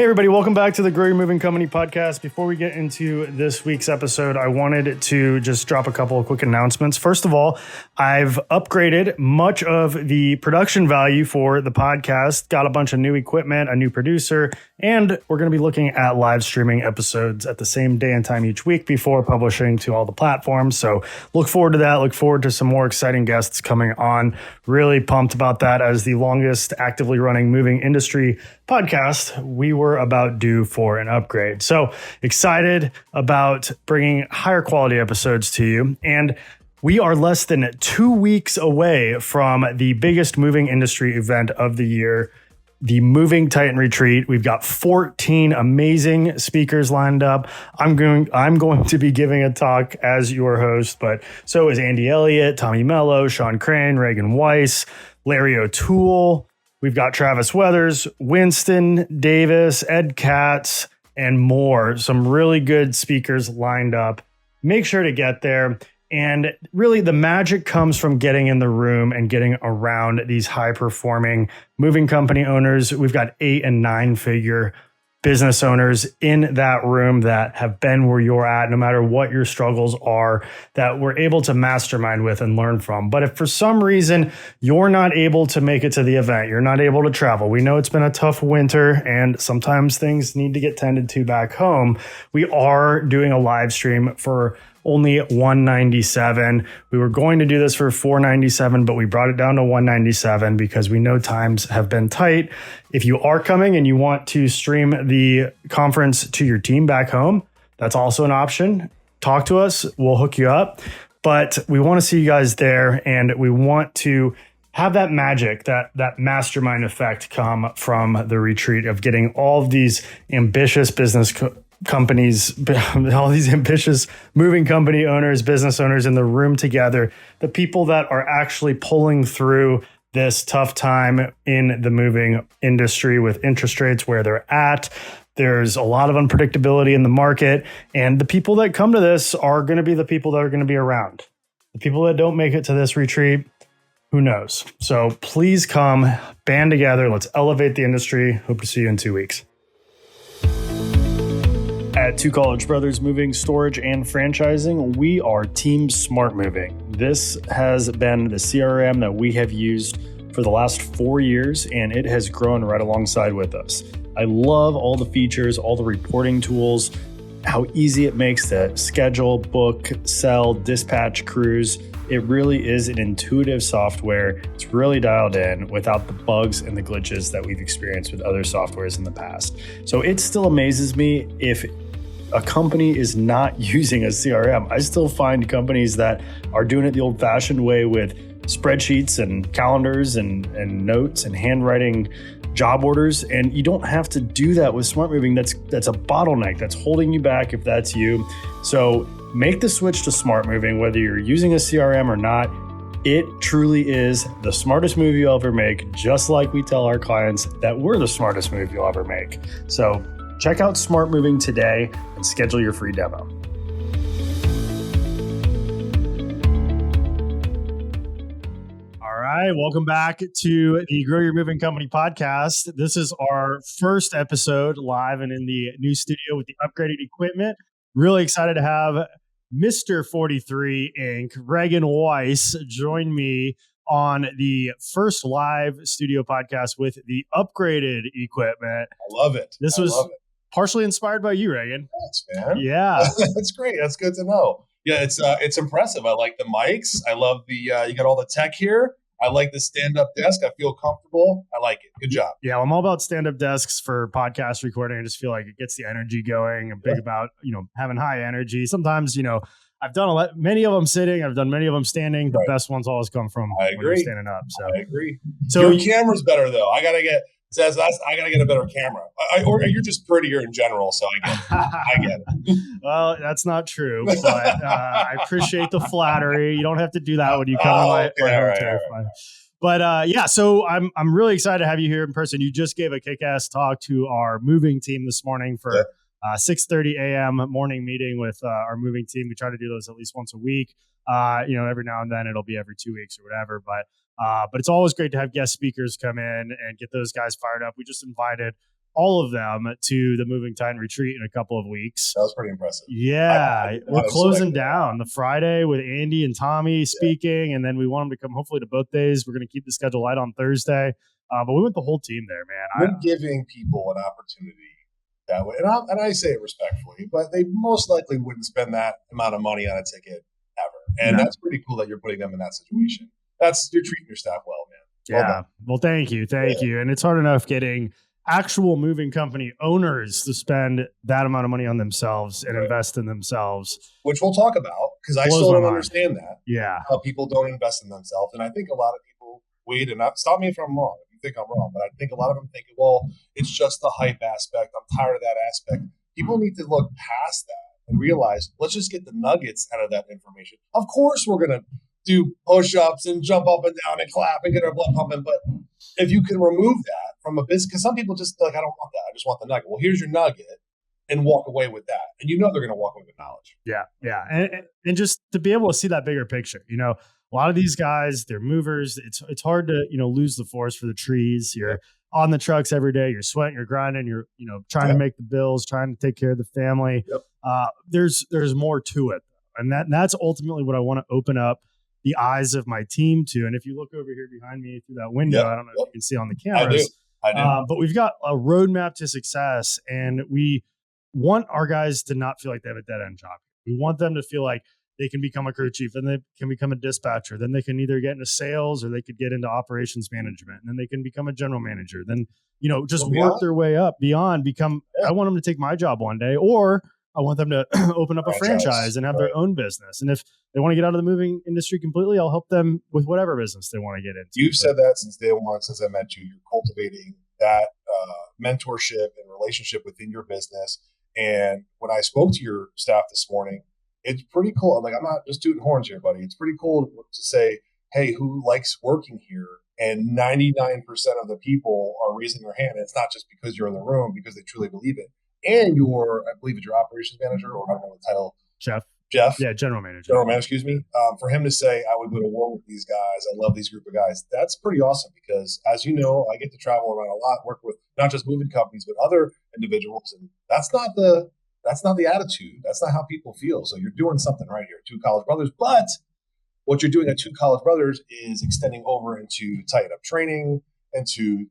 Hey everybody, welcome back to the Grow Your Moving Company podcast. Before we get into this week's episode, I wanted to just drop a couple of quick announcements. First of all, I've upgraded much of the production value for the podcast, got a bunch of new equipment, a new producer, and we're going to be looking at live streaming episodes at the same day and time each week before publishing to all the platforms. So look forward to that. Look forward to some more exciting guests coming on. Really pumped about that. As the longest actively running moving industry podcast, we were about due for an upgrade. So excited about bringing higher quality episodes to you. And we are less than 2 weeks away from the biggest moving industry event of the year, the Moving Titan Retreat. We've got 14 amazing speakers lined up. I'm going to be giving a talk as your host, but so is Andy Elliott, Tommy Mello, Sean Crane, Regan Weiss, Larry O'Toole. We've got Travis Weathers, Winston Davis, Ed Katz, and more. Some really good speakers lined up. Make sure to get there. And really, the magic comes from getting in the room and getting around these high-performing moving company owners. We've got 8 and 9 figure business owners in that room that have been where you're at, no matter what your struggles are, that we're able to mastermind with and learn from. But if for some reason you're not able to make it to the event, you're not able to travel, we know it's been a tough winter and sometimes things need to get tended to back home. We are doing a live stream for only $197. We were going to do this for $497, but we brought it down to $197 because we know times have been tight. If you are coming and you want to stream the conference to your team back home, that's also an option. Talk to us. We'll hook you up. But we want to see you guys there, and we want to have that magic, that mastermind effect come from the retreat of getting all of these ambitious companies, all these ambitious moving company owners, business owners in the room together, the people that are actually pulling through this tough time in the moving industry with interest rates where they're at. There's a lot of unpredictability in the market, and the people that come to this are going to be the people that are going to be around. The people that don't make it to this retreat, who knows? So please come, band together. Let's elevate the industry. Hope to see you in 2 weeks. At Two College Brothers Moving, Storage, and Franchising, we are Team SmartMoving. This has been the CRM that we have used for the last 4 years, and it has grown right alongside with us. I love all the features, all the reporting tools, how easy it makes to schedule, book, sell, dispatch crews. It really is an intuitive software. It's really dialed in without the bugs and the glitches that we've experienced with other softwares in the past. So it still amazes me if a company is not using a CRM. I still find companies that are doing it the old-fashioned way with spreadsheets and calendars and notes and handwriting job orders. And you don't have to do that with SmartMoving. That's a bottleneck that's holding you back if that's you. So make the switch to SmartMoving, whether you're using a CRM or not. It truly is the smartest move you'll ever make, just like we tell our clients that we're the smartest move you'll ever make. So check out SmartMoving today and schedule your free demo. All right, welcome back to the Grow Your Moving Company podcast. This is our first episode live and in the new studio with the upgraded equipment. Really excited to have Mr. 43 Inc., Regan Weiss, join me on the first live studio podcast with the upgraded equipment. I love it. This was partially inspired by you, Regan. Thanks, man. Yeah. That's great. That's good to know. Yeah, it's impressive. I like the mics. I love the you got all the tech here. I like the stand-up desk. I feel comfortable. I like it. Good job. Yeah, I'm all about stand-up desks for podcast recording. I just feel like it gets the energy going. I'm big about, having high energy. Sometimes, I've done many of them sitting. I've done many of them standing. The best ones always come from when you're standing up. So I agree. So your camera's better though. I gotta get a better camera. Or you're just prettier in general. So I get it. Well, that's not true, but I appreciate the flattery. You don't have to do that when you come to my home turf. Right. But so I'm really excited to have you here in person. You just gave a kick-ass talk to our moving team this morning for 6:30 a.m. morning meeting with our moving team. We try to do those at least once a week. Every now and then it'll be every 2 weeks or whatever. But it's always great to have guest speakers come in and get those guys fired up. We just invited all of them to the Moving Titan retreat in a couple of weeks. That was pretty impressive. Yeah, we're closing down the Friday with Andy and Tommy speaking, and then we want them to come hopefully to both days. We're going to keep the schedule light on Thursday, but we want the whole team there, man. We're giving people an opportunity that way, and I say it respectfully, but they most likely wouldn't spend that amount of money on a ticket ever, and that's pretty cool that you're putting them in that situation. You're treating your staff well, man. Well, thank you, and it's hard enough getting actual moving company owners to spend that amount of money on themselves and invest in themselves, which we'll talk about, because I still don't understand that. Yeah, how people don't invest in themselves, and I think a lot of people wait. And stop me if I'm wrong. If you think I'm wrong, but I think a lot of them think, well, it's just the hype aspect. I'm tired of that aspect. People need to look past that and realize, let's just get the nuggets out of that information. Of course, we're gonna do push-ups and jump up and down and clap and get our blood pumping, but if you can remove that from a business, because some people just like, I don't want that. I just want the nugget. Well, here's your nugget, and walk away with that. And they're going to walk away with knowledge. Yeah. And just to be able to see that bigger picture, a lot of these guys, they're movers. It's hard to, lose the forest for the trees. You're on the trucks every day. You're sweating, you're grinding, you're, trying to make the bills, trying to take care of the family. There's more to it. And that's ultimately what I want to open up the eyes of my team to. And if you look over here behind me through that window, I don't know if you can see on the cameras. I do. But we've got a roadmap to success, and we want our guys to not feel like they have a dead end job. We want them to feel like they can become a crew chief, and they can become a dispatcher. Then they can either get into sales, or they could get into operations management, and then they can become a general manager. Then, just work their way up beyond I want them to take my job one day, or I want them to open up a franchise and have their own business. And if they want to get out of the moving industry completely, I'll help them with whatever business they want to get into. You've said that since day one, since I met you. You're cultivating that mentorship and relationship within your business. And when I spoke to your staff this morning, it's pretty cool. Like, I'm not just tooting horns here, buddy. It's pretty cool to say, hey, who likes working here? And 99% of the people are raising their hand. And it's not just because you're in the room, because they truly believe it. And I believe it's your operations manager, or I don't know the title. Jeff. Yeah, general manager. General manager, excuse me. For him to say, I would go to war with these guys. I love these group of guys. That's pretty awesome, because as you know, I get to travel around a lot, work with not just moving companies, but other individuals. And that's not the attitude. That's not how people feel. So you're doing something right here, Two College Brothers. But what you're doing at Two College Brothers is extending over into Tighten Up training, into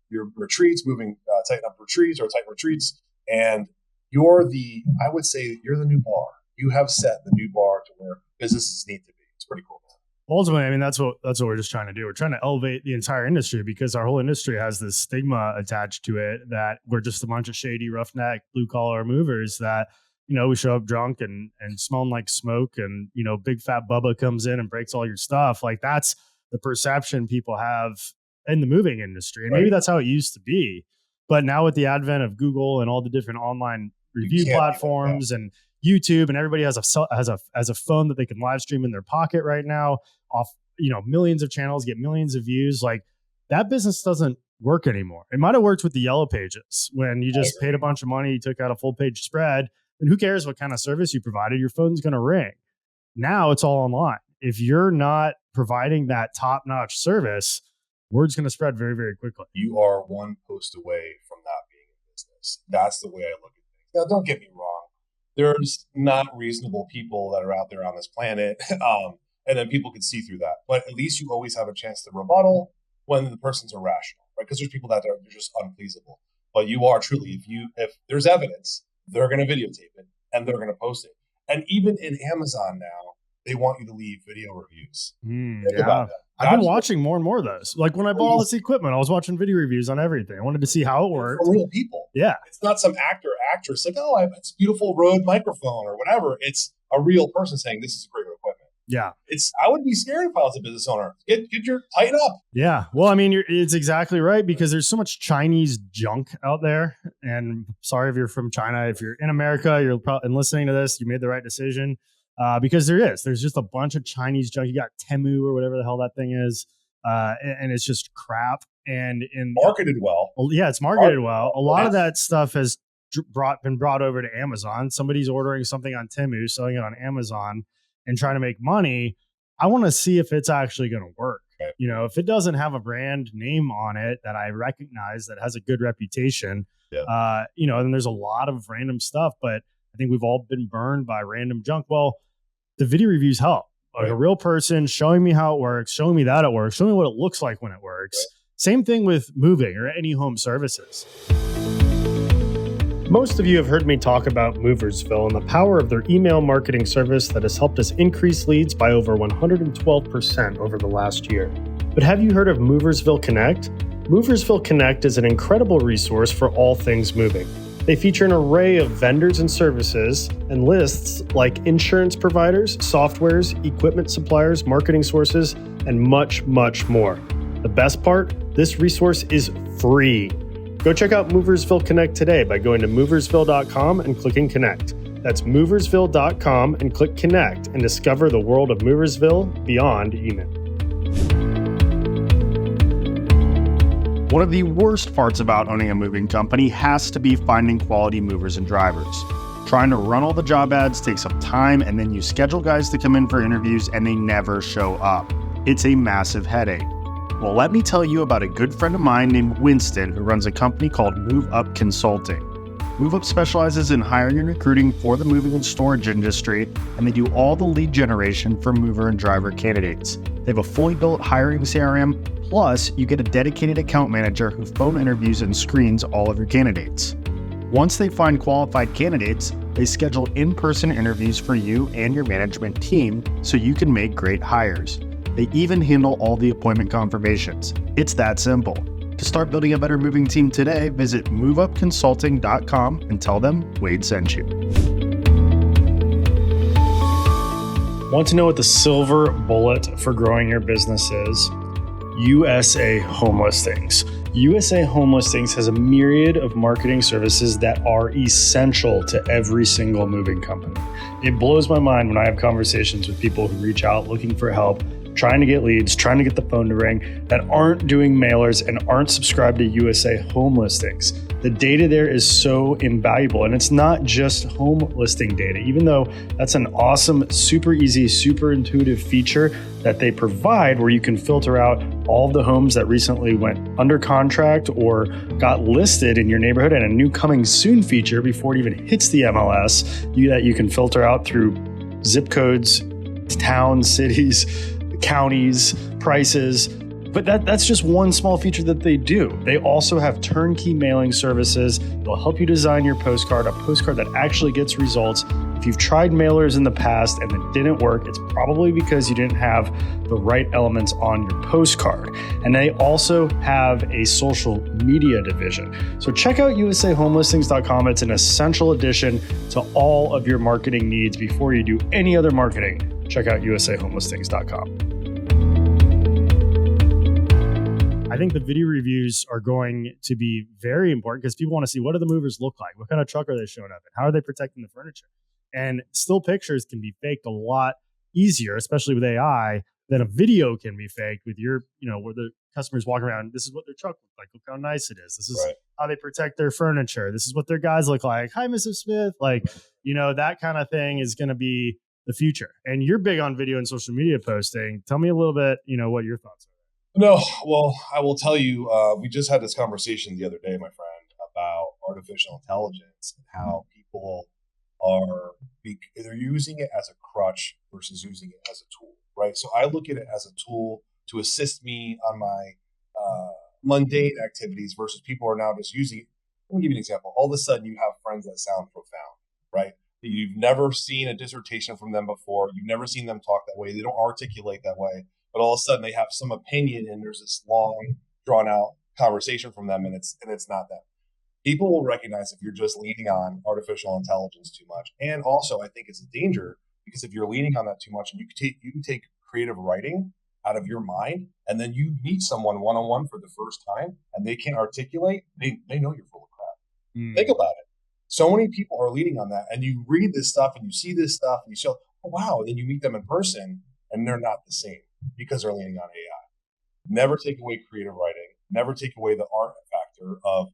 your retreats, moving Tighten Up retreats or Tighten retreats. And I would say you're the new bar. You have set the new bar to where businesses need to be. It's pretty cool. Ultimately, I mean, that's what we're just trying to do. We're trying to elevate the entire industry, because our whole industry has this stigma attached to it that we're just a bunch of shady, roughneck, blue collar movers that, we show up drunk and smelling like smoke, and, big fat Bubba comes in and breaks all your stuff. Like, that's the perception people have in the moving industry. And maybe that's how it used to be. But now with the advent of Google and all the different online review platforms and YouTube, and everybody has a phone that they can live stream in their pocket right now, off, millions of channels, get millions of views. Like, that business doesn't work anymore. It might have worked with the yellow pages when you just paid a bunch of money, you took out a full page spread, and who cares what kind of service you provided? Your phone's going to ring. Now it's all online. If you're not providing that top-notch service, word's going to spread very, very quickly. You are one post away from not being in business. That's the way I look at things. Now, don't get me wrong. There's not reasonable people that are out there on this planet. And then people can see through that. But at least you always have a chance to rebuttal when the person's irrational, right? Because there's people that are just unpleasable. But you are truly, if there's evidence, they're going to videotape it and they're going to post it. And even in Amazon now, they want you to leave video reviews. Think about that. I've been watching more and more of those. Like, when I bought all this equipment, I was watching video reviews on everything. I wanted to see how it worked. From real people. Yeah. It's not some actor, actress like, oh, I have this beautiful Rode microphone or whatever. It's a real person saying, this is great equipment. Yeah. I would be scared if I was a business owner. Get your tighten up. Yeah. Well, I mean, it's exactly right, because there's so much Chinese junk out there. And sorry if you're from China. If you're in America, you're probably, and listening to this, you made the right decision. Because there's just a bunch of Chinese junk. You got Temu or whatever the hell that thing is. And it's just crap. And marketed well. Yeah, it's marketed well. A lot of that stuff has been brought over to Amazon. Somebody's ordering something on Temu, selling it on Amazon, and trying to make money. I want to see if it's actually going to work. Okay. If it doesn't have a brand name on it that I recognize, that has a good reputation, And there's a lot of random stuff, but I think we've all been burned by random junk. Well, the video reviews help. Like a real person showing me how it works, showing me that it works, showing me what it looks like when it works. Same thing with moving or any home services. Most of you have heard me talk about Moversville and the power of their email marketing service that has helped us increase leads by over 112% over the last year. But have you heard of Moversville Connect? Moversville Connect is an incredible resource for all things moving. They feature an array of vendors and services and lists like insurance providers, softwares, equipment suppliers, marketing sources, and much, much more. The best part? This resource is free. Go check out Moversville Connect today by going to moversville.com and clicking Connect. That's moversville.com and click Connect and discover the world of Moversville beyond email. One of the worst parts about owning a moving company has to be finding quality movers and drivers. Trying to run all the job ads takes up time, and then you schedule guys to come in for interviews and they never show up. It's a massive headache. Well, let me tell you about a good friend of mine named Winston who runs a company called Move Up Consulting. Move Up specializes in hiring and recruiting for the moving and storage industry, and they do all the lead generation for mover and driver candidates. They have a fully built hiring CRM, plus you get a dedicated account manager who phone interviews and screens all of your candidates. Once they find qualified candidates, they schedule in-person interviews for you and your management team so you can make great hires. They even handle all the appointment confirmations. It's that simple. To start building a better moving team today, visit moveupconsulting.com and tell them Wade sent you. Want to know what the silver bullet for growing your business is? USA Home Listings. USA Home Listings has a myriad of marketing services that are essential to every single moving company. It blows my mind when I have conversations with people who reach out looking for help, trying to get leads, trying to get the phone to ring, that aren't doing mailers and aren't subscribed to USA Home Listings. The data there is so invaluable, and it's not just home listing data, even though that's an awesome, super easy, super intuitive feature that they provide where you can filter out all of the homes that recently went under contract or got listed in your neighborhood, and a new coming soon feature before it even hits the MLS that you can filter out through zip codes, towns, cities, counties, prices. But that's just one small feature that they do. They also have turnkey mailing services. They'll help you design your postcard, a postcard that actually gets results. If you've tried mailers in the past and it didn't work, it's probably because you didn't have the right elements on your postcard. And they also have a social media division. So check out usahomelistings.com. It's an essential addition to all of your marketing needs. Before you do any other marketing, check out usahomelistings.com. I think the video reviews are going to be very important because people want to see, what do the movers look like? What kind of truck are they showing up in? How are they protecting the furniture? And still pictures can be faked a lot easier, especially with AI, than a video can be faked with your, where the customer's walking around. This is what their truck looks like. Look how nice it is. This is how they protect their furniture. This is what their guys look like. Hi, Mrs. Smith. That kind of thing is going to be the future. And you're big on video and social media posting. Tell me a little bit, what your thoughts are. No, well, I will tell you, we just had this conversation the other day, my friend, about artificial intelligence and how people they're using it as a crutch versus using it as a tool, right? So I look at it as a tool to assist me on my mundane activities versus people are now just using it. Let me give you an example. All of a sudden, you have friends that sound profound, right? You've never seen a dissertation from them before. You've never seen them talk that way. They don't articulate that way. But all of a sudden they have some opinion and there's this long, drawn out conversation from them, and it's not them. People will recognize if you're just leaning on artificial intelligence too much. And also I think it's a danger because if you're leaning on that too much and you take creative writing out of your mind and then you meet someone one-on-one for the first time and they can't articulate, they know you're full of crap. Think about it. So many people are leaning on that, and you read this stuff and you see this stuff and you say, oh wow, and then you meet them in person and they're not the same. Because they're leaning on AI. Never take away creative writing. Never take away the art factor of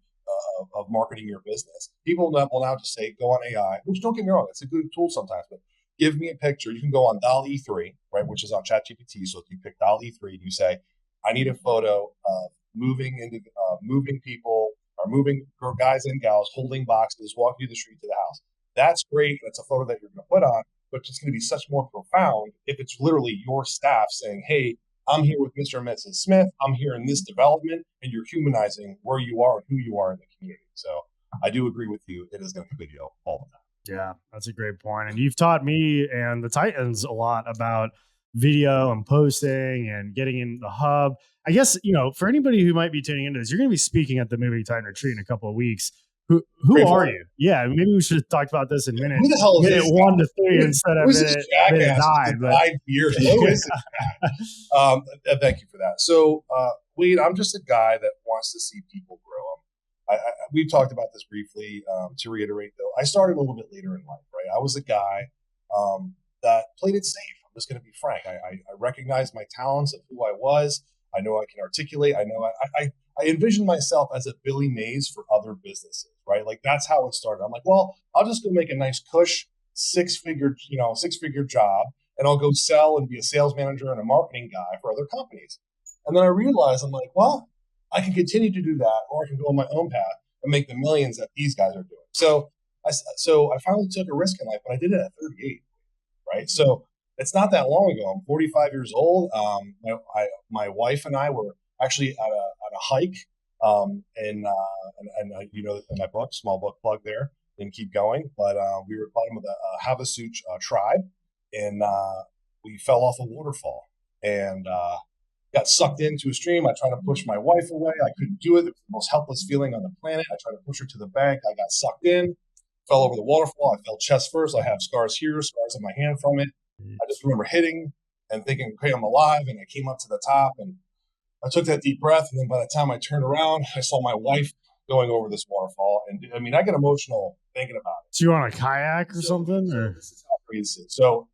marketing your business. People will now just say, go on AI, which don't get me wrong, it's a good tool sometimes, but give me a picture. You can go on DALL-E 3, right, which is on ChatGPT. So if you pick DALL-E 3 and you say, I need a photo of moving people are moving guys and gals holding boxes, walking through the street to the house. That's great. That's a photo that you're going to put on, but it's going to be such more profound if it's literally your staff saying, hey, I'm here with Mr. and Mrs. Smith. I'm here in this development, and you're humanizing where you are and who you are in the community. So I do agree with you. It is going to be video all the time. Yeah, that's a great point. And you've taught me and the Titans a lot about video and posting and getting in the hub. I guess, for anybody who might be tuning into this, you're going to be speaking at the Moving Titan Retreat in a couple of weeks. Who are you? Yeah, maybe we should have talked about this in minute 1 to 3 instead of minute 9. But 5 years. Who is it? Thank you for that. So, Wade, I'm just a guy that wants to see people grow. We've talked about this briefly. To reiterate, though, I started a little bit later in life, right? I was a guy that played it safe. I'm just going to be frank. I recognized my talents of who I was. I know I can articulate. I know I envisioned myself as a Billy Mays for other businesses, right? Like that's how it started. I'm like, well, I'll just go make a nice cush six-figure job, and I'll go sell and be a sales manager and a marketing guy for other companies. And then I realized, I'm like, well, I can continue to do that, or I can go on my own path and make the millions that these guys are doing. So I finally took a risk in life, but I did it at 38, right? So it's not that long ago. I'm 45 years old. My wife and I were actually at a hike, and in my book, small book plug there, didn't keep going, but we were at the bottom of the Havasu tribe, and we fell off a waterfall and got sucked into a stream. I tried to push my wife away. I couldn't do it. It was the most helpless feeling on the planet. I tried to push her to the bank. I got sucked in, fell over the waterfall. I fell chest first. I have scars here, scars on my hand from it. I just remember hitting and thinking, okay, I'm alive. And I came up to the top and I took that deep breath. And then by the time I turned around, I saw my wife going over this waterfall. And I mean, I get emotional thinking about it. So you on a kayak or something? Or? This is how crazy it is. So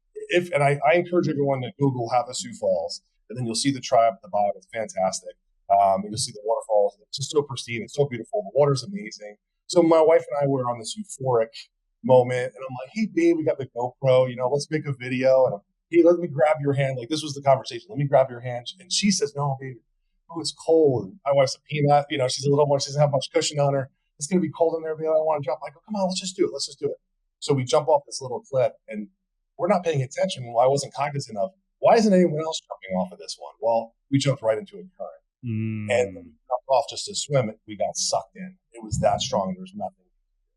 I encourage everyone to Google Havasu Falls, and then you'll see the tribe at the bottom. It's fantastic. You'll see the waterfalls. It's just so pristine. It's so beautiful. The water's amazing. So my wife and I were on this euphoric moment, and I'm like, hey, babe, we got the GoPro, let's make a video. And hey, let me grab your hand. Like, this was the conversation. Let me grab your hand. And she says, no, babe, it's cold. And my wife's a peanut. She's a little one. She doesn't have much cushion on her. It's going to be cold in there, babe. I don't want to jump. I go, come on, let's just do it. So we jump off this little cliff, and we're not paying attention. Well, I wasn't cognizant of, why isn't anyone else jumping off of this one? Well, we jumped right into a current. And when we jumped off just to swim, we got sucked in. It was that strong. There was nothing.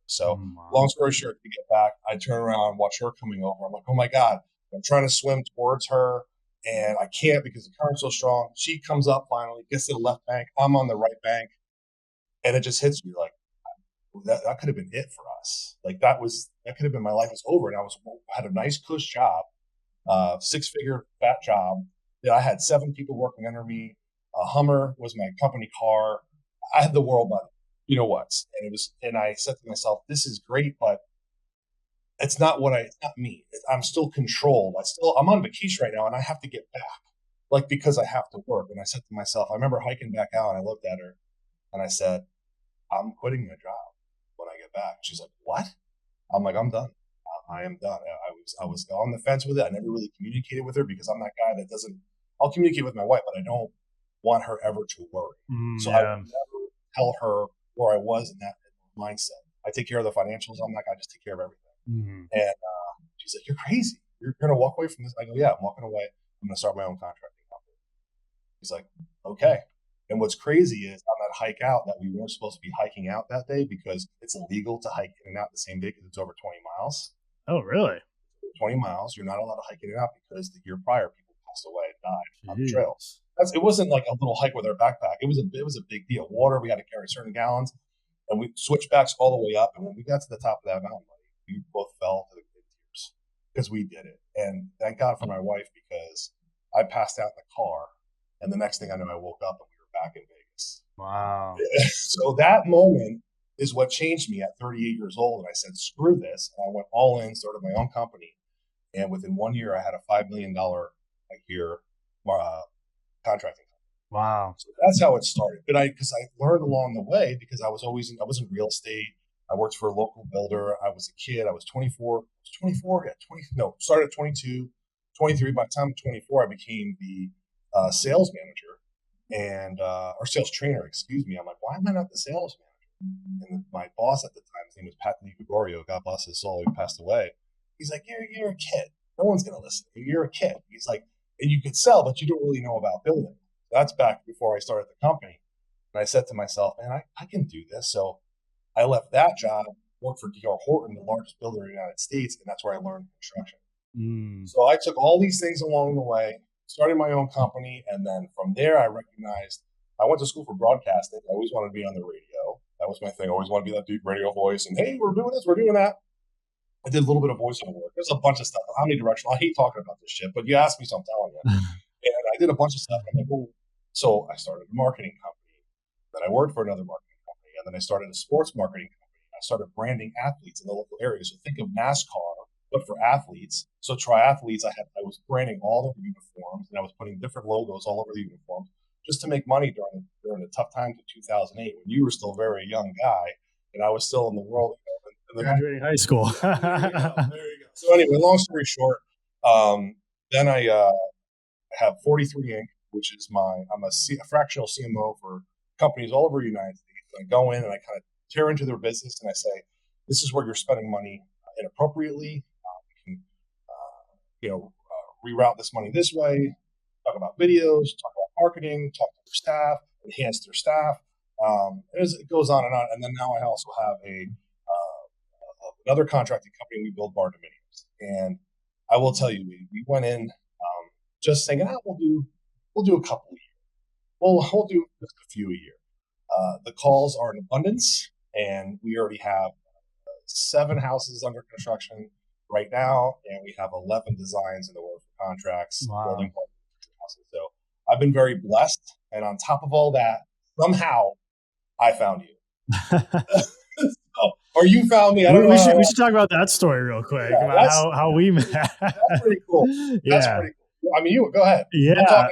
So long story short, to get back, I turn around, watch her coming over. I'm like, oh my God, I'm trying to swim towards her and I can't because the current's so strong. She comes up finally, gets to the left bank. I'm on the right bank. And it just hits me like, that could have been it for us. Like that could have been my life was over. And I had a nice cush job, 6-figure fat job. I had 7 people working under me. A Hummer was my company car. I had the world by and I said to myself, this is great, but it's not me. I'm still controlled. I'm on vacation right now and I have to get back, because I have to work. And I said to myself, I remember hiking back out and I looked at her and I said, I'm quitting my job when I get back. She's like, what? I'm like, I'm done. I am done. I was on the fence with it. I never really communicated with her because I'm that guy that I'll communicate with my wife, but I don't want her ever to worry. So I would never tell her where I was in that mindset. I take care of the financials. I'm that guy, just take care of everything. And she's like, you're crazy. You're going to walk away from this? I go, yeah, I'm walking away. I'm going to start my own contracting company. He's like, okay. And what's crazy is on that hike out that we weren't supposed to be hiking out that day because it's illegal to hike in and out the same day because it's over 20 miles. Oh, really? 20 miles. You're not allowed to hike in and out because the year prior people passed away and died on the trails. It wasn't like a little hike with our backpack. It was a big deal. Water, we had to carry certain gallons, and we switchbacks all the way up. And when we got to the top of that mountain, we both fell to the tears because we did it. And thank God for my wife because I passed out in the car, and the next thing I know, I woke up and we were back in Vegas. Wow! So that moment is what changed me at 38 years old, and I said, "Screw this!" And I went all in, started my own company, and within 1 year, I had a $5 million a year contracting company. Wow. So that's how it started. But because I learned along the way because I was in real estate. I worked for a local builder. I was a kid. I was 24. Started at 22, 23. By the time I'm 24, I became the sales manager or sales trainer, excuse me. I'm like, why am I not the sales manager? And my boss at the time, his name was Pat DiGregorio, God bless his soul, he passed away. He's like, you're a kid. No one's going to listen to you. You're a kid. He's like, and you could sell, but you don't really know about building. That's back before I started the company. And I said to myself, man, I can do this. So I left that job, worked for D.R. Horton, the largest builder in the United States, and that's where I learned construction. So I took all these things along the way, started my own company, and then from there I recognized I went to school for broadcasting. I always wanted to be on the radio. That was my thing. I always wanted to be that deep radio voice. And hey, we're doing this, we're doing that. I did a little bit of voiceover work. There's a bunch of stuff. Omnidirectional. I hate talking about this shit, but you asked me, so I'm telling you. And I did a bunch of stuff. And I'm like, well, so I started a marketing company. Then I worked for another marketing company. And then I started a sports marketing company. I started branding athletes in the local area. So think of NASCAR, but for athletes. So triathletes, I was branding all of the uniforms, and I was putting different logos all over the uniforms just to make money during the tough times of 2008 when you were still a very young guy and I was still in the world. Graduating high school. There you go. So anyway, long story short, then I have 43 Inc., which is I'm a fractional CMO for companies all over the United States. I go in and I kind of tear into their business and I say, this is where you're spending money inappropriately. We can, reroute this money this way, talk about videos, talk about marketing, talk to their staff, enhance their staff. It goes on. And then now I also have another contracting company. We build Barndominums. And I will tell you, we went in just saying, we'll do a couple a year. We'll do just a few a year. The calls are in abundance, and we already have 7 houses under construction right now, and we have 11 designs in the work for contracts. Wow. Building houses. So I've been very blessed, and on top of all that, somehow I found you. Or you found me. We should talk about that story real quick, about how we met. That's pretty cool. That's pretty cool. I mean, you go ahead. Yeah.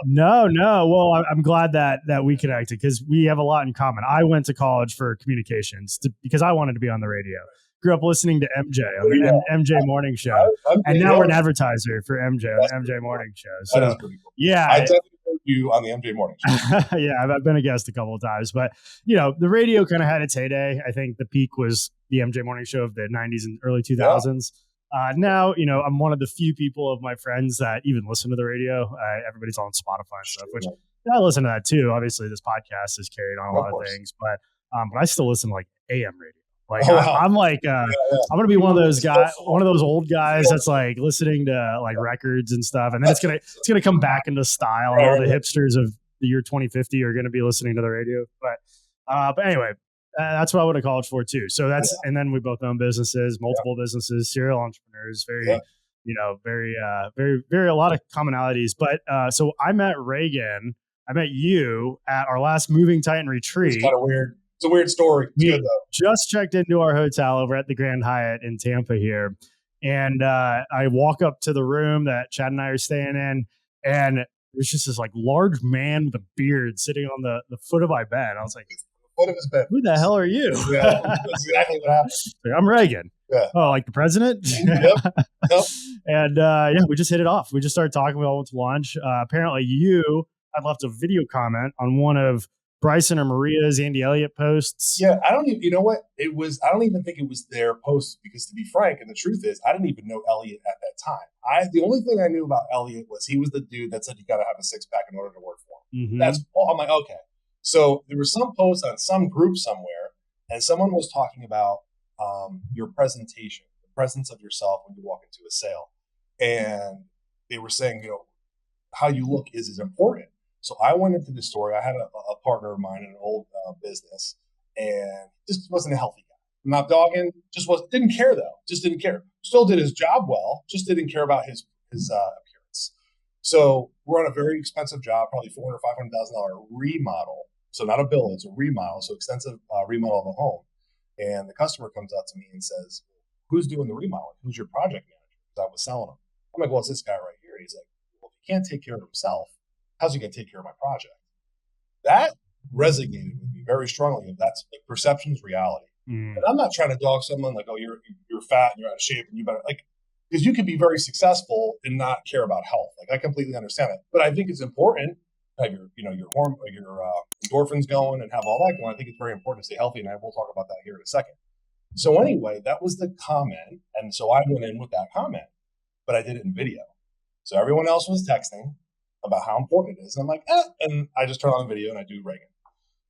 No. Well, I'm glad that we connected because we have a lot in common. I went to college for communications because I wanted to be on the radio. Grew up listening to MJ on the MJ morning show. And now we're an advertiser for MJ on the MJ morning show. So, that is pretty cool. Yeah. I definitely heard you on the MJ morning show. Yeah, I've been a guest a couple of times. But, the radio kind of had its heyday. I think the peak was the MJ morning show of the 90s and early 2000s. Yeah. Now, I'm one of the few people of my friends that even listen to the radio. Everybody's on Spotify and stuff, which I listen to that too. Obviously, this podcast has carried on a lot of things, but I still listen to like AM radio. Like I'm like, I'm gonna be one of those guys, one of those old guys that's like listening to like records and stuff, and then it's gonna come back into style. And all the hipsters of the year 2050 are gonna be listening to the radio. But anyway. That's what I went to college for too. So and then we both own businesses, multiple businesses, serial entrepreneurs, very, very a lot of commonalities. But so I met Regan, I met you at our last Moving Titan retreat. It's kind of weird. It's a weird story. It's good though. Just checked into our hotel over at the Grand Hyatt in Tampa here. And I walk up to the room that Chad and I are staying in, and there's just this like large man with a beard sitting on the foot of my bed. I was like, foot of his bed. Who the hell are you? Yeah, that's exactly what happened. I'm Regan. Yeah. Oh, like the president? Yep. And we just hit it off. We just started talking. We all went to lunch. Apparently you had left a video comment on one of Bryson or Maria's Andy Elliott posts. Yeah, I don't even, you know what? I don't even think it was their post because, to be frank, and the truth is, I didn't even know Elliott at that time. The only thing I knew about Elliott was he was the dude that said you got to have a 6-pack in order to work for him. Mm-hmm. That's all. I'm like, okay. So there was some post on some group somewhere, and someone was talking about your presentation, the presence of yourself when you walk into a sale. And they were saying, how you look is important. So I went into the story. I had a partner of mine in an old business, and just wasn't a healthy guy. I'm not dogging, didn't care though. Just didn't care. Still did his job well, just didn't care about his appearance. So we're on a very expensive job, probably $400,000 or $500,000 remodel. So not a build, it's a remodel. So extensive remodel of a home. And the customer comes up to me and says, who's doing the remodeling? Who's your project manager? Because I was selling him. I'm like, well, it's this guy right here. And he's like, well, if he can't take care of himself, how's he going to take care of my project? That resonated with me very strongly. That's like perception's reality. And I'm not trying to dog someone like, oh, you're fat and you're out of shape and you better because you can be very successful and not care about health. Like I completely understand it, but I think it's important to have your endorphins going and have all that going. I think it's very important to stay healthy, and we'll talk about that here in a second. So anyway, that was the comment. And so I went in with that comment, but I did it in video. So everyone else was texting about how important it is. And I'm like, and I just turn on the video and I do Regan.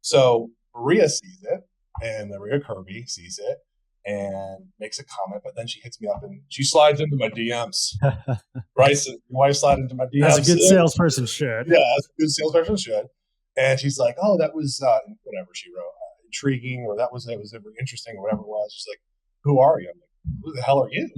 So Maria sees it, and Maria Kirby sees it and makes a comment, but then she hits me up and she slides into my DMs. Bryson, your wife slid into my DMs. As a good salesperson should. Yeah, as a good salesperson should. And she's like, oh, that was whatever she wrote. Intriguing, or that was interesting, or whatever it was. She's like, who are you? I'm like, who the hell are you?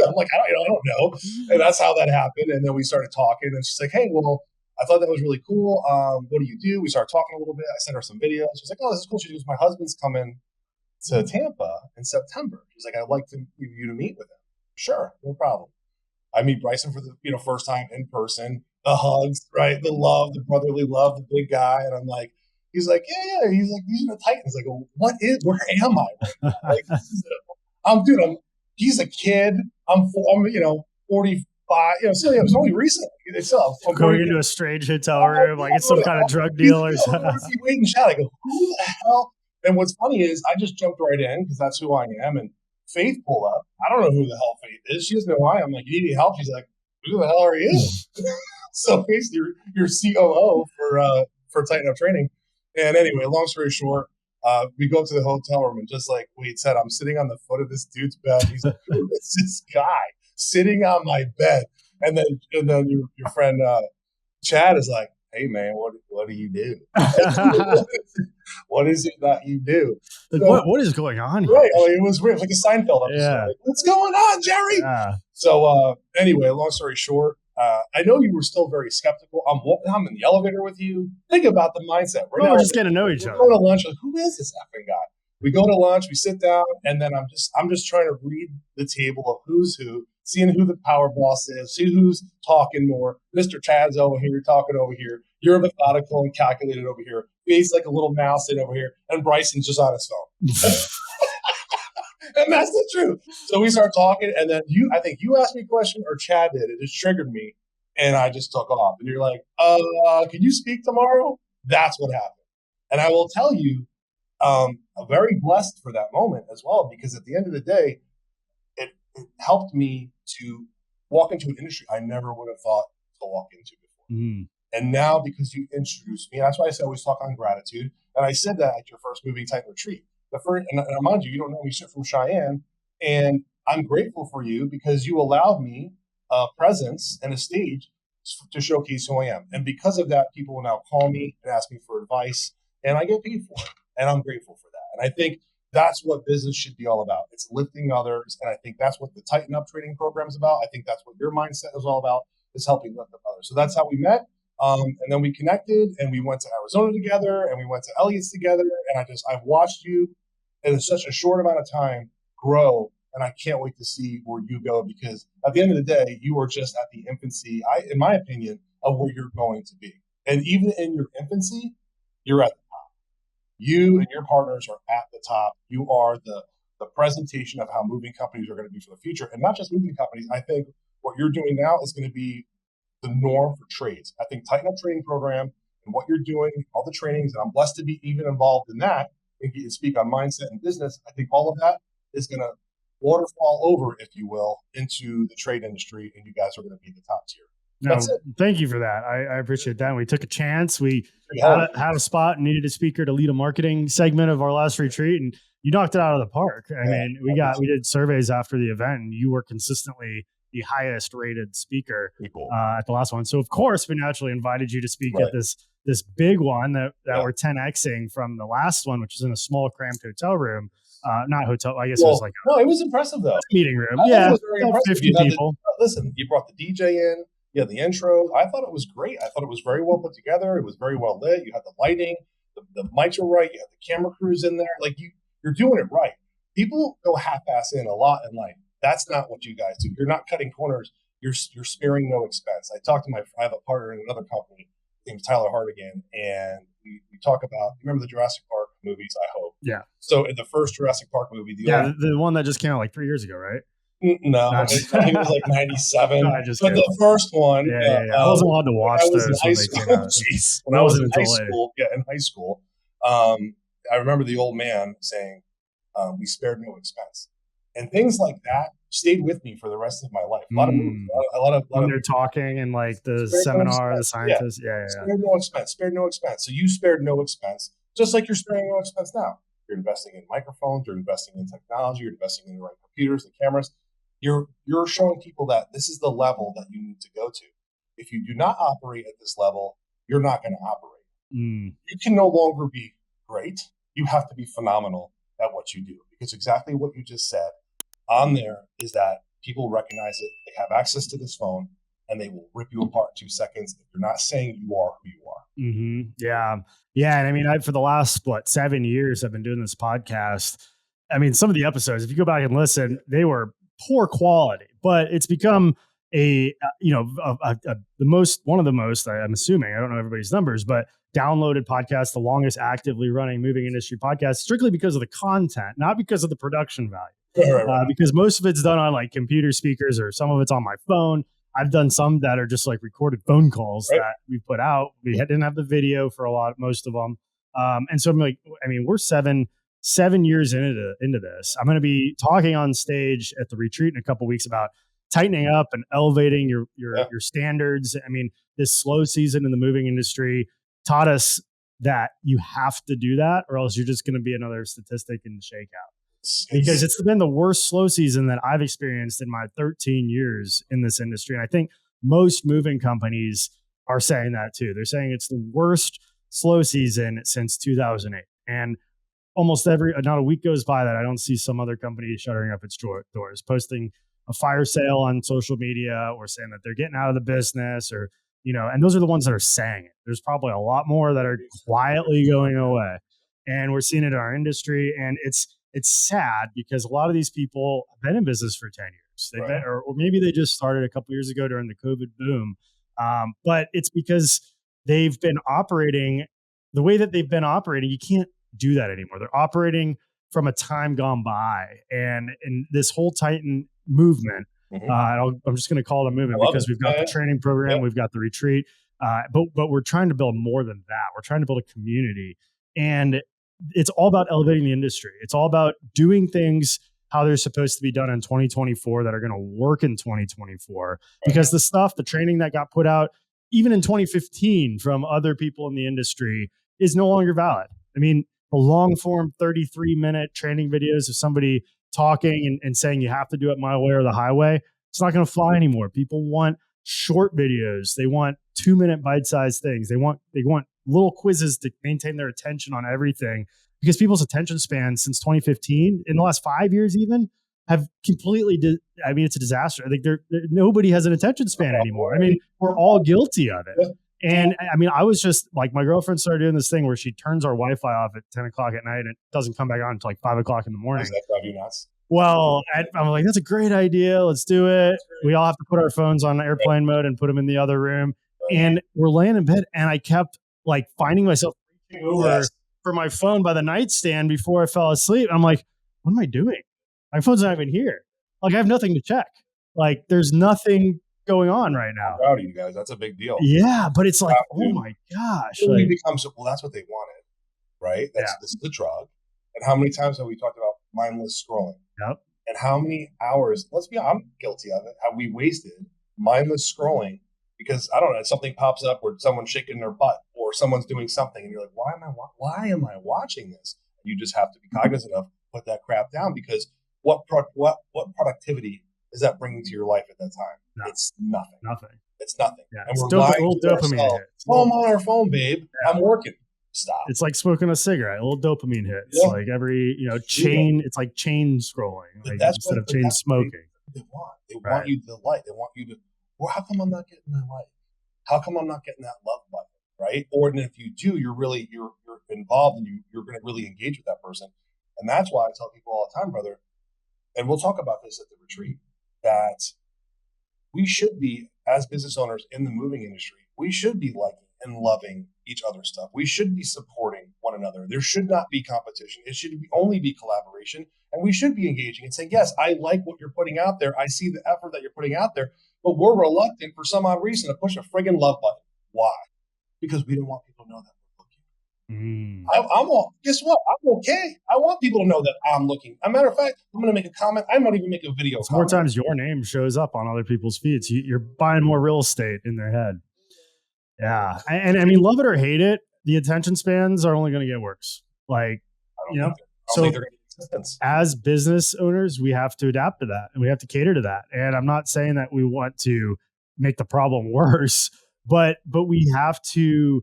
I'm like, I don't know. And that's how that happened. And then we started talking, and she's like, hey, well, I thought that was really cool. What do you do? We started talking a little bit. I sent her some videos. She's like, oh, this is cool. She goes, my husband's coming to Tampa in September. She's like, I'd like you to meet with him. Sure, no problem. I meet Bryson for the first time in person. The hugs, right? The love, the brotherly love, the big guy. And I'm like, he's like, yeah. He's like, he's in the Titans. I go, where am I right now? Like, he's a kid. I'm 45. So it was only recently. I'm going into a strange hotel room, like it's some kind of drug deal or something. Wait and chat. I go, who the hell? And what's funny is I just jumped right in because that's who I am. And Faith pulled up. I don't know who the hell Faith is. She doesn't know why. I'm like, you need any help? She's like, who the hell are you? So Faith's your COO for Tighten Up Training. And anyway, long story short, we go to the hotel room, and just like Wade said, I'm sitting on the foot of this dude's bed. He's like, who is this guy sitting on my bed? And then your friend Chad is like, hey man, what do you do? What is it that you do? Like, so, what is going on here? Right. It was weird, like a Seinfeld episode. Yeah. Like, what's going on, Jerry? Yeah. So anyway, long story short, I know you were still very skeptical. I'm in the elevator with you. Think about the mindset. We're just getting to know each other. We're going to lunch. Like, who is this effing guy? We go to lunch. We sit down, and then I'm just trying to read the table of who's who, seeing who the power boss is, see who's talking more. Mr. Chad's over here talking over here. You're methodical and calculated over here. Faith's like a little mouse sitting over here, and Bryson's just on his phone. And that's the truth. So we start talking, and then I think you asked me a question, or Chad did. It just triggered me, and I just took off. And you're like, can you speak tomorrow? That's what happened. And I will tell you, I'm very blessed for that moment as well, because at the end of the day, it helped me to walk into an industry I never would have thought to walk into before. Mm. And now, because you introduced me, and that's why I always talk on gratitude. And I said that at your first Moving Titan retreat. And mind you, you don't know me shit from Cheyenne. And I'm grateful for you because you allowed me a presence and a stage to showcase who I am. And because of that, people will now call me and ask me for advice, and I get paid for it. And I'm grateful for that. And I think that's what business should be all about. It's lifting others. And I think that's what the Tighten Up training program is about. I think that's what your mindset is all about, is helping lift up others. So that's how we met. And then we connected, and we went to Arizona together, and we went to Elliott's together. And I've watched you in such a short amount of time grow. And I can't wait to see where you go, because at the end of the day, you are just at the infancy, in my opinion, of where you're going to be. And even in your infancy, you're at the top. You and your partners are at the top. You are the presentation of how moving companies are going to be for the future. And not just moving companies. I think what you're doing now is going to be the norm for trades. I think Tighten Up training program and what you're doing, all the trainings, and I'm blessed to be even involved in that and speak on mindset and business. I think all of that is going to waterfall over, if you will, into the trade industry, and you guys are going to be the top tier. No, thank you for that. I appreciate that. We took a chance. We had a spot and needed a speaker to lead a marketing segment of our last retreat, and you knocked it out of the park. I mean, we did surveys after the event, and you were consistently the highest rated speaker at the last one. So of course, we naturally invited you to speak at this big one that we're 10xing from the last one, which is in a small cramped hotel room. Not hotel. I guess it was like it was impressive though. Meeting room. It was very impressive. 50 people. Listen, you brought the DJ in. You had the intro. I thought it was great. I thought it was very well put together. It was very well lit. You had the lighting. The mics were right. You had the camera crews in there. Like you're doing it right. People go half-ass in a lot in life. That's not what you guys do. You're not cutting corners. You're sparing no expense. I have a partner in another company named Tyler Hardigan, and we talk about, you remember the Jurassic Park movies, I hope. Yeah. So in the first Jurassic Park movie, the one that just came out like 3 years ago, right? No, I That's think it was like 97. No, I just But kidding. the first one, Yeah. I wasn't allowed to when watch I was in those high when they school, came out. jeez, when That I was wasn't in high until later. school, I remember the old man saying, "We spared no expense," and things like that stayed with me for the rest of my life. A lot of movies, a lot When of they're talking and like the spared no seminar, the expense. Yeah, scientists. Yeah. spared no expense. Spared no expense. So you spared no expense, just like you're sparing no expense now. You're investing in microphones. You're investing in technology. You're investing in the right computers, the cameras. You're showing people that this is the level that you need to go to. If you do not operate at this level, you're not going to operate. You can no longer be great. You have to be phenomenal at what you do, because exactly what you just said on there is that people recognize it. They have access to this phone, and they will rip you apart in 2 seconds if you're not saying you are who you are. Yeah. And I mean, for the last 7 years, I've been doing this podcast. I mean, some of the episodes, if you go back and listen, they were poor quality, but it's become one of the most, I'm assuming, I don't know everybody's numbers, but downloaded podcast, the longest actively running moving industry podcast, strictly because of the content, not because of the production value. Right. Because most of it's done on like computer speakers, or some of it's on my phone. I've done some that are just like recorded phone calls that we put out. We didn't have the video for most of them. And so I'm like, I mean, we're seven years into this. I'm going to be talking on stage at the retreat in a couple of weeks about tightening up and elevating your standards. I mean, this slow season in the moving industry taught us that you have to do that, or else you're just going to be another statistic in the shakeout. Because it's been the worst slow season that I've experienced in my 13 years in this industry. And I think most moving companies are saying that too. They're saying it's the worst slow season since 2008. And almost not a week goes by that I don't see some other company shuttering up its doors, posting a fire sale on social media, or saying that they're getting out of the business, or, and those are the ones that are saying it. There's probably a lot more that are quietly going away. And we're seeing it in our industry. And it's sad because a lot of these people have been in business for 10 years. They've been, or maybe they just started a couple years ago during the COVID boom. But it's because they've been operating the way that they've been operating. You can't do that anymore. They're operating from a time gone by. And this whole Titan movement, I'm just going to call it a movement because we've got the training program, we've got the retreat, but we're trying to build more than that. We're trying to build a community. And it's all about elevating the industry. It's all about doing things how they're supposed to be done in 2024 that are going to work in 2024. Because the training that got put out even in 2015 from other people in the industry is no longer valid. I mean, the long form 33-minute training videos of somebody talking and saying you have to do it my way or the highway, it's not going to fly anymore. People want short videos. They want 2-minute bite-sized things. They want little quizzes to maintain their attention on everything, because people's attention span since 2015, in the last 5 years even, have completely, it's a disaster. I think nobody has an attention span anymore. I mean, we're all guilty of it. And I mean, I was just like, my girlfriend started doing this thing where she turns our Wi-Fi off at 10 o'clock at night and it doesn't come back on until like 5 o'clock in the morning. Does that drive you nuts? Well, I'm like, that's a great idea. Let's do it. We all have to put our phones on airplane mode and put them in the other room. And we're laying in bed, and I kept like finding myself reaching over for my phone by the nightstand before I fell asleep. I'm like, what am I doing? My phone's not even here. Like, I have nothing to check. Like, there's nothing going on right now. I'm proud of you guys. That's a big deal. Yeah, but it's like, oh my gosh. It becomes, well, that's what they wanted, right? This is the drug. And how many times have we talked about mindless scrolling? Yep. And how many hours, let's be honest, I'm guilty of it, have we wasted mindless scrolling because, I don't know, something pops up where someone's shaking their butt or someone's doing something and you're like, why am I watching this? You just have to be cognizant of, put that crap down, because what productivity is that bringing to your life at that time? No. It's nothing. It's nothing. Yeah, and we're lying to dopamine hit. Oh, I'm on our phone, babe. Yeah. I'm working. Stop. It's like smoking a cigarette, a little dopamine hit. It's like every, chain, it's like chain scrolling, like instead of chain smoking. They want you to like, they want you to, well, how come I'm not getting that like? How come I'm not getting that love button? Right. Or if you do, you're involved and you're going to really engage with that person. And that's why I tell people all the time, brother, and we'll talk about this at the retreat, that we should be, as business owners in the moving industry, we should be liking and loving each other's stuff. We should be supporting one one another. There should not be competition. It should only be collaboration. And we should be engaging and saying, yes, I like what you're putting out there. I see the effort that you're putting out there, but we're reluctant for some odd reason to push a friggin' love button. Why? Because we don't want people to know that we're looking. Guess what? I'm okay. I want people to know that I'm looking. As a matter of fact, I'm going to make a comment. I might even make a video. More times your name shows up on other people's feeds. You're buying more real estate in their head. Yeah. And I mean, love it or hate it, the attention spans are only going to get worse. Like, so as business owners, we have to adapt to that and we have to cater to that. And I'm not saying that we want to make the problem worse, but we have to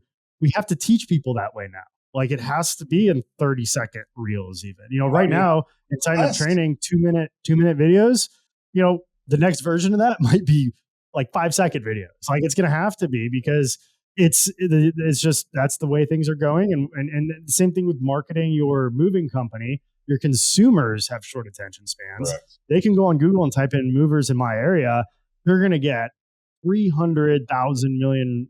teach people that way now. Like it has to be in 30-second reels even. Right now in sign up training, 2-minute videos, the next version of that might be like 5-second videos. Like it's going to have to be because it's just, that's the way things are going. And the same thing with marketing your moving company. Your consumers have short attention spans. Correct. They can go on Google and type in movers in my area. They're going to get 300,000 million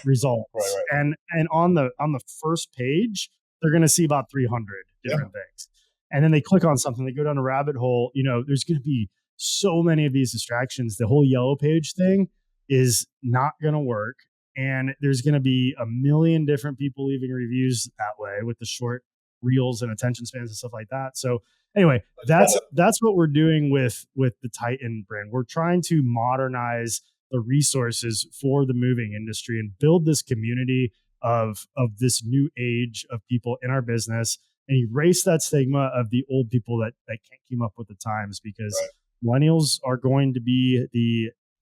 results. Right. And on the first page, they're going to see about 300 different things. And then they click on something, they go down a rabbit hole. There's going to be so many of these distractions. The whole yellow page thing is not going to work. And there's going to be a million different people leaving reviews that way with the short reels and attention spans and stuff like that. So anyway, that's what we're doing with the Titan brand. We're trying to modernize the resources for the moving industry and build this community of this new age of people in our business and erase that stigma of the old people that can't keep up with the times, because millennials are going to be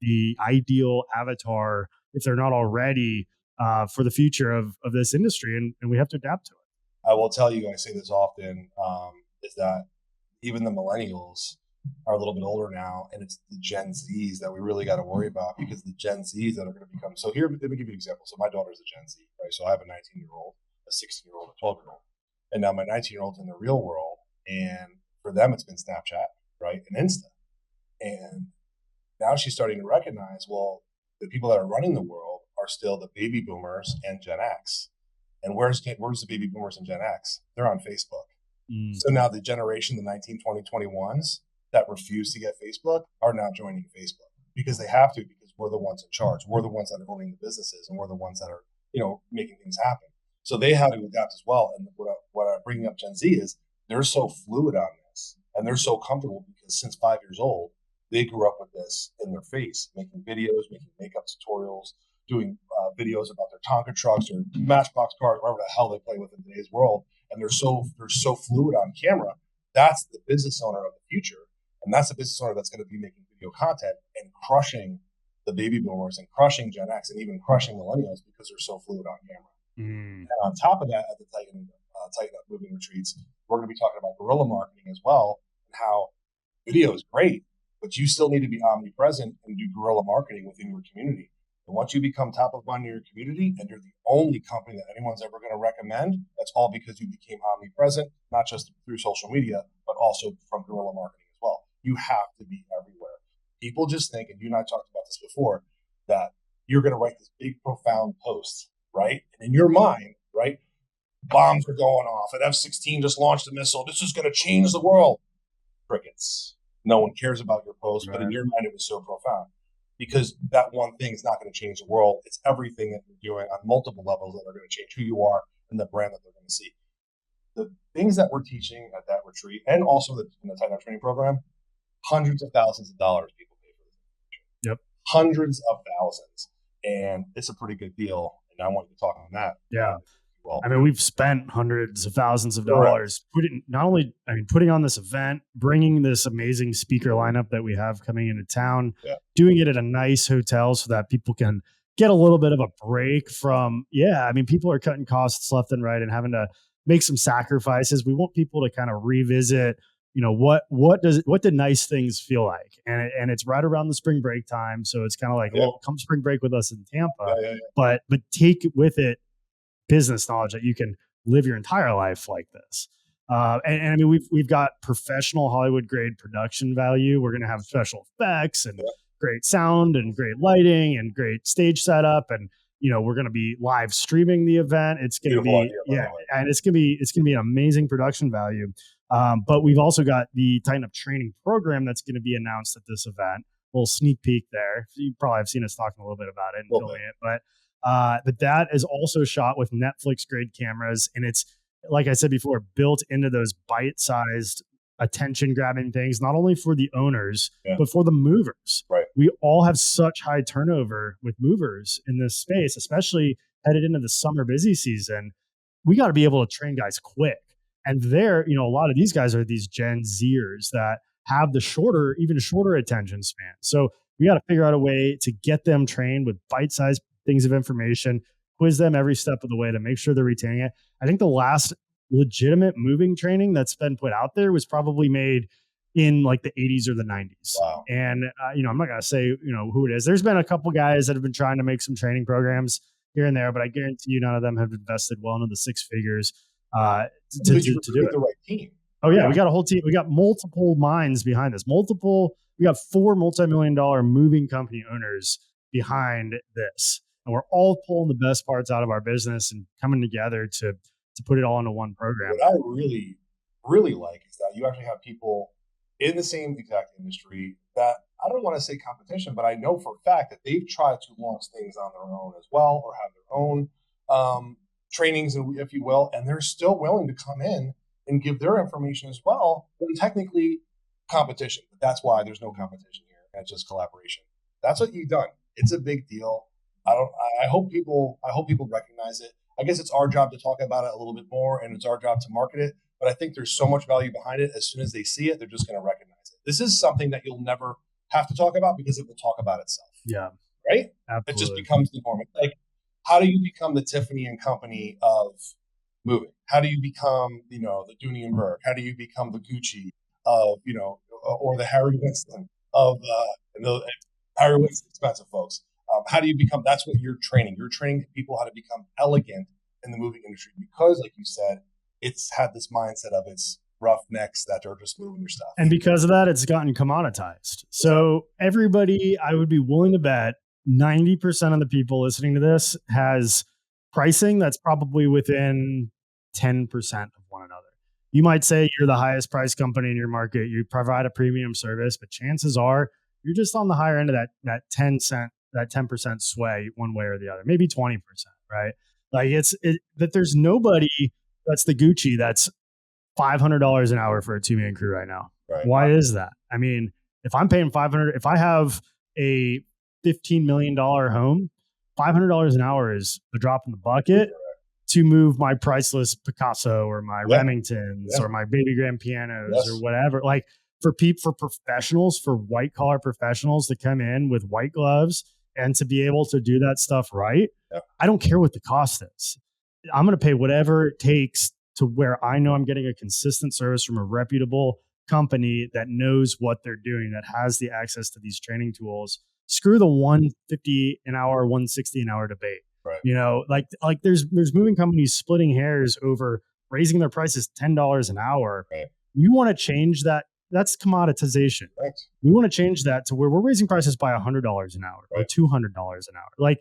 the ideal avatar, if they're not already, for the future of this industry. And we have to adapt to it. I will tell you, I say this often, is that even the millennials are a little bit older now, and it's the Gen Zs that we really got to worry about, because the Gen Zs that are going to become, so here, let me give you an example. So my daughter's a Gen Z, right? So I have a 19-year-old, a 16-year-old, a 12-year-old, and now my 19-year-old's in the real world, and for them, it's been Snapchat, right? And Insta. And now she's starting to recognize, well, the people that are running the world are still the baby boomers and Gen X. And where's the baby boomers and Gen X? They're on Facebook. So now the generation, the 19, 20, 21s that refuse to get Facebook are now joining Facebook because they have to, because we're the ones in charge. We're the ones that are owning the businesses, and we're the ones that are, making things happen. So they have to adapt as well. And what I'm bringing up Gen Z is they're so fluid on this, and they're so comfortable because since 5 years old, they grew up with this in their face, making videos, making makeup tutorials, doing videos about their Tonka trucks or Matchbox cars, whatever the hell they play with in today's world. And they're so fluid on camera. That's the business owner of the future. And that's the business owner that's going to be making video content and crushing the baby boomers and crushing Gen X and even crushing millennials because they're so fluid on camera. And on top of that, at the Titan Up Moving Retreats, we're going to be talking about guerrilla marketing as well, and how video is great, but you still need to be omnipresent and do guerrilla marketing within your community. And once you become top of mind in your community and you're the only company that anyone's ever going to recommend, that's all because you became omnipresent, not just through social media, but also from guerrilla marketing as well. You have to be everywhere. People just think, and you and I talked about this before, that you're going to write this big, profound post, right? And in your mind, right, bombs are going off. An F-16 just launched a missile. This is going to change the world. Crickets. No one cares about your post, but in your mind, it was so profound. Because that one thing is not going to change the world. It's everything that you're doing on multiple levels that are going to change who you are and the brand that they're going to see. The things that we're teaching at that retreat, and also in the Titan Up training program, hundreds of thousands of dollars people pay for this. Yep. Hundreds of thousands. And it's a pretty good deal. And I want you to talk on that. Yeah. Well, I mean, we've spent hundreds of thousands of dollars putting on this event, bringing this amazing speaker lineup that we have coming into town, doing it at a nice hotel so that people can get a little bit of a break from, people are cutting costs left and right and having to make some sacrifices. We want people to kind of revisit, what did nice things feel like? And it's right around the spring break time. So it's kind of like, well, come spring break with us in Tampa, but take with it business knowledge that you can live your entire life like this. And I mean, we've got professional Hollywood grade production value. We're going to have special effects and great sound and great lighting and great stage setup. And, we're going to be live streaming the event. It's going to Beautiful be, idea, by the way. and it's going to be an amazing production value. But we've also got the Tighten Up training program that's going to be announced at this event. A little sneak peek there. You probably have seen us talking a little bit about it and filming it, but that is also shot with Netflix grade cameras, and it's, like I said before, built into those bite-sized attention grabbing things, not only for the owners, but for the movers. Right. We all have such high turnover with movers in this space, especially headed into the summer busy season. We got to be able to train guys quick. And there, a lot of these guys are these Gen Zers that have the even shorter attention span. So we got to figure out a way to get them trained with bite-sized things of information, quiz them every step of the way to make sure they're retaining it. I think the last legitimate moving training that's been put out there was probably made in like the 80s or the 90s. Wow. And, I'm not going to say, who it is. There's been a couple guys that have been trying to make some training programs here and there, but I guarantee you none of them have invested well into the six figures to do it. The right team. Oh yeah, we got a whole team. We got multiple minds behind this. We got 4 multi-million-dollar moving company owners behind this. And we're all pulling the best parts out of our business and coming together to put it all into one program. What I really, really like is that you actually have people in the same exact industry that, I don't want to say competition, but I know for a fact that they've tried to launch things on their own as well, or have their own trainings, if you will, and they're still willing to come in and give their information as well. When technically competition, but that's why there's no competition here. It's just collaboration. That's what you've done. It's a big deal. I hope people recognize it. I guess it's our job to talk about it a little bit more, and it's our job to market it. But I think there's so much value behind it. As soon as they see it, they're just going to recognize it. This is something that you'll never have to talk about because it will talk about itself. Yeah. Right? Absolutely. It just becomes the norm. It's like, how do you become the Tiffany and Company of moving? How do you become, the Dooney and Burke? How do you become the Gucci of, or the Harry Winston of Harry Winston, expensive folks? How do you become? That's what you're training. You're training people how to become elegant in the moving industry because, like you said, it's had this mindset of its roughnecks that are just moving your stuff. And because of that, it's gotten commoditized. So everybody, I would be willing to bet 90% of the people listening to this has pricing that's probably within 10% of one another. You might say you're the highest price company in your market. You provide a premium service, but chances are you're just on the higher end of that 10% sway one way or the other, maybe 20%, right? Like that there's nobody that's the Gucci that's $500 an hour for a 2-man crew right now. Right. Why is that? I mean, if I'm paying $500, if I have a $15 million home, $500 an hour is a drop in the bucket to move my priceless Picasso or my Remingtons or my baby grand pianos or whatever. Like for professionals, for white collar professionals to come in with white gloves and to be able to do that stuff right. I don't care what the cost is. I'm going to pay whatever it takes to where I know I'm getting a consistent service from a reputable company that knows what they're doing, that has the access to these training tools. Screw the $150 an hour, $160 an hour debate. Right. Like there's moving companies splitting hairs over raising their prices $10 an hour. Right. We want to change that. That's commoditization. Right. We want to change that to where we're raising prices by $100 an hour or $200 an hour. Like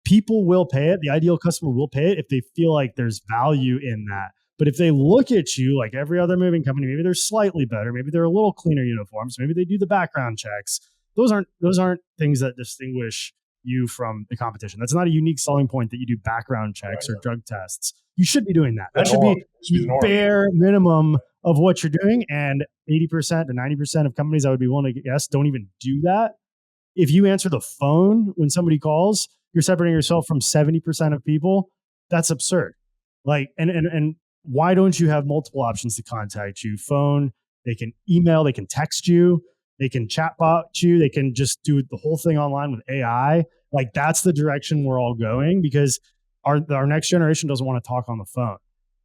people will pay it. The ideal customer will pay it if they feel like there's value in that. But if they look at you like every other moving company, maybe they're slightly better, maybe they're a little cleaner uniforms, maybe they do the background checks. Those aren't things that distinguish you from the competition. That's not a unique selling point that you do background checks or drug tests. You should be doing that. That should be the bare minimum of what you're doing. And 80% to 90% of companies, I would be willing to guess, don't even do that. If you answer the phone when somebody calls, you're separating yourself from 70% of people. That's absurd. Like, and why don't you have multiple options to contact you? Phone, they can email, they can text you, they can chatbot you, they can just do the whole thing online with AI. Like that's the direction we're all going because our next generation doesn't want to talk on the phone.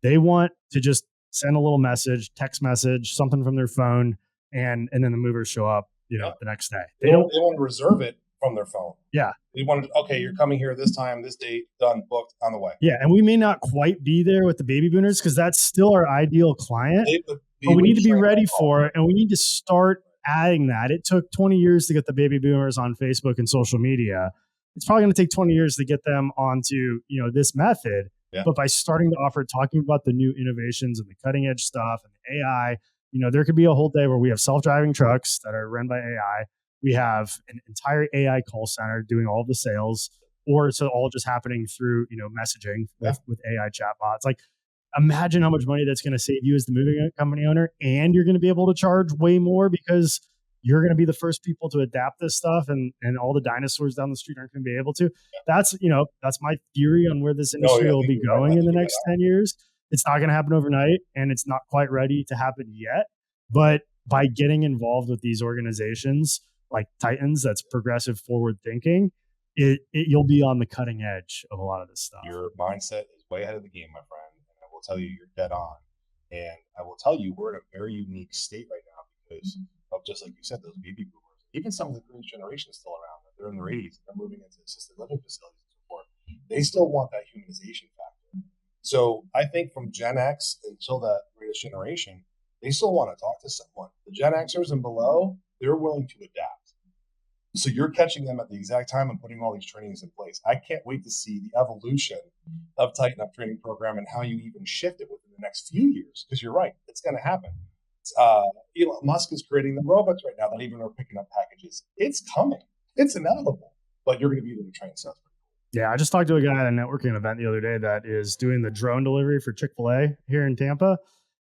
They want to just send a little message, text message, something from their phone, and then the movers show up, the next day. They want to reserve it from their phone. Yeah. They wanted, okay, you're coming here this time, this date, done, booked, on the way. Yeah. And we may not quite be there with the baby boomers because that's still our ideal client, but we need to be ready for it. And we need to start adding that. It took 20 years to get the baby boomers on Facebook and social media. it's probably going to take 20 years to get them onto, this method. Yeah. But by starting to offer, talking about the new innovations and the cutting edge stuff and the AI, there could be a whole day where we have self-driving trucks that are run by AI. We have an entire AI call center doing all of the sales, or it's all just happening through, messaging with AI chatbots. Like, imagine how much money that's going to save you as the moving company owner, and you're going to be able to charge way more because you're going to be the first people to adapt this stuff, and all the dinosaurs down the street aren't going to be able to. That's my theory on where this industry will be going in the next 10 years. It's not going to happen overnight, and it's not quite ready to happen yet. But by getting involved with these organizations like Titans, that's progressive forward thinking, you'll be on the cutting edge of a lot of this stuff. Your mindset is way ahead of the game, my friend. And I will tell you, you're dead on. And I will tell you, we're in a very unique state right now because of, just like you said, those baby boomers, even some of the previous generation is still around. They're in their 80s. They're moving into assisted living facilities and so forth. They still want that humanization factor. So I think from Gen X until that greatest generation, they still want to talk to someone. The Gen Xers and below, they're willing to adapt. So you're catching them at the exact time and putting all these trainings in place. I can't wait to see the evolution of Tighten Up training program and how you even shift it within the next few years. Because you're right, it's going to happen. Elon Musk is creating the robots right now that even are picking up packages. It's coming. It's inevitable. But you're going to be able to train stuff. Yeah, I just talked to a guy at a networking event the other day that is doing the drone delivery for Chick-fil-A here in Tampa.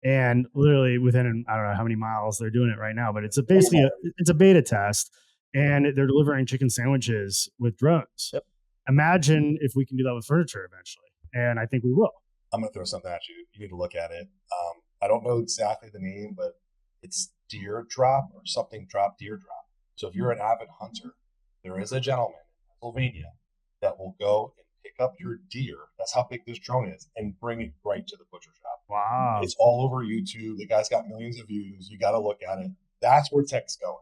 And literally within, I don't know how many miles they're doing it right now, but it's a beta test. And they're delivering chicken sandwiches with drones. Yep. Imagine if we can do that with furniture eventually. And I think we will. I'm going to throw something at you. You need to look at it. I don't know exactly the name, but it's Deer Drop or something drop, Deer Drop. So if you're an avid hunter, there is a gentleman in Pennsylvania that will go and pick up your deer. That's how big this drone is, and bring it right to the butcher shop. Wow. It's all over YouTube. The guy's got millions of views. You got to look at it. That's where tech's going.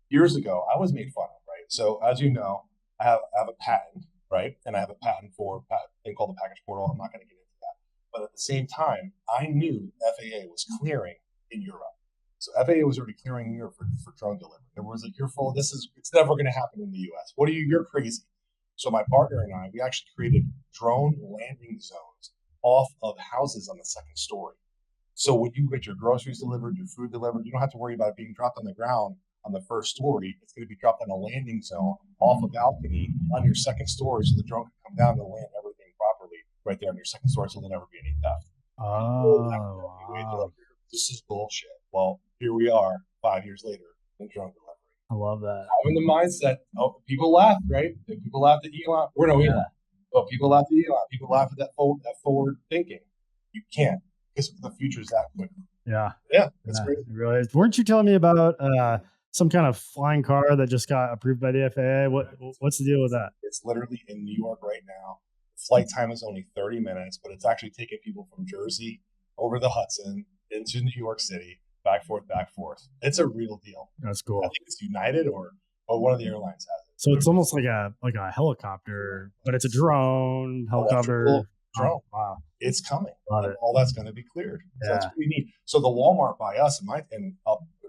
Years ago, I was made fun of, right? So as you know, I have a patent, right? And I have a patent for a thing called the package portal. I'm not going to get into that. But at the same time, I knew FAA was clearing in Europe. So FAA was already clearing in Europe for drone delivery. There was like, you're full. It's never going to happen in the US. What are you? You're crazy. So my partner and I, we actually created drone landing zones off of houses on the second story. So when you get your groceries delivered, your food delivered, you don't have to worry about it being dropped on the ground on the first story. It's going to be dropped on a landing zone off a balcony on your second story, so the drone can come down and land everything properly right there on your second story, so there'll never be any theft. Wow. This is bullshit. Well, here we are 5 years later in drone delivery. I love that. Having the mindset, people laugh, right? People laugh at Elon. We're no Elon. But people laugh at Elon. People laugh at that forward thinking. You can't, because the future's that quick. Yeah. Yeah, that's great. It really is. Weren't you telling me about some kind of flying car that just got approved by the FAA? What's the deal with that? It's literally in New York right now. Flight time is only 30 minutes, but it's actually taking people from Jersey over the Hudson into New York City, back forth. It's a real deal. That's cool. I think it's United or one of the airlines has it. So it's almost like a helicopter, but it's a drone helicopter. Drone. Oh, wow. It's coming. Love it. All that's going to be cleared. So Yeah. that's what we need. So the Walmart by us up in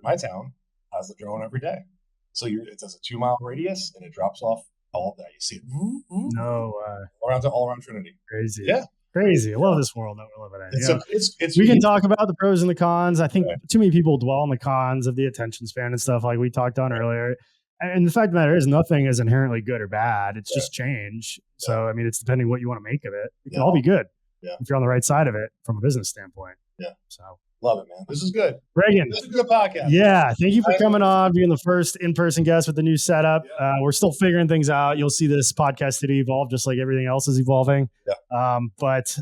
my town has the drone every day. So it does a 2-mile radius and it drops off all day. You see it No, all around Trinity. crazy. Yeah. Crazy. I love this world that we're living in. It's we can talk about the pros and the cons. I think too many people dwell on the cons of the attention span and stuff like we talked on earlier. And the fact of the matter is nothing is inherently good or bad. It's just change. So, I mean, it's depending what you want to make of it. It can all be good if you're on the right side of it from a business standpoint. Yeah. So love it, man. This is good. Regan. This is a good podcast. Yeah. Thank you for coming on, being the first in-person guest with the new setup. Yeah. We're still figuring things out. You'll see this podcast today evolve just like everything else is evolving. Yeah. But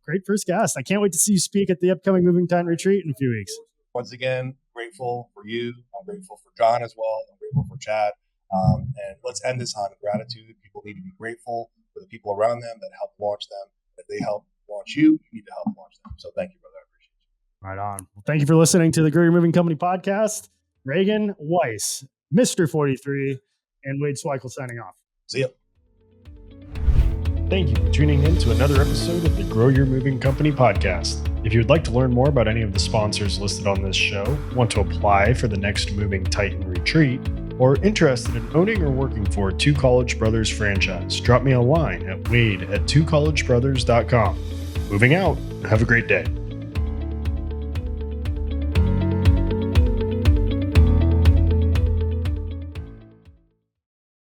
great first guest. I can't wait to see you speak at the upcoming Moving Titan retreat in a few weeks. Once again, grateful for you. I'm grateful for John as well. I'm grateful for Chad. And let's end this on gratitude. People need to be grateful for the people around them that helped launch them. If they help launch you, you need to help launch them. So thank you, brother. I appreciate you. Right on. Well, thank you for listening to the Grow Your Moving Company podcast. Regan Weiss, Mr. 43, and Wade Sweikel signing off. See ya. Thank you for tuning in to another episode of the Grow Your Moving Company podcast. If you would like to learn more about any of the sponsors listed on this show, want to apply for the next Moving Titan retreat, or interested in owning or working for Two College Brothers franchise, drop me a line at wade@twocollegebrothers.com. Moving out. Have a great day.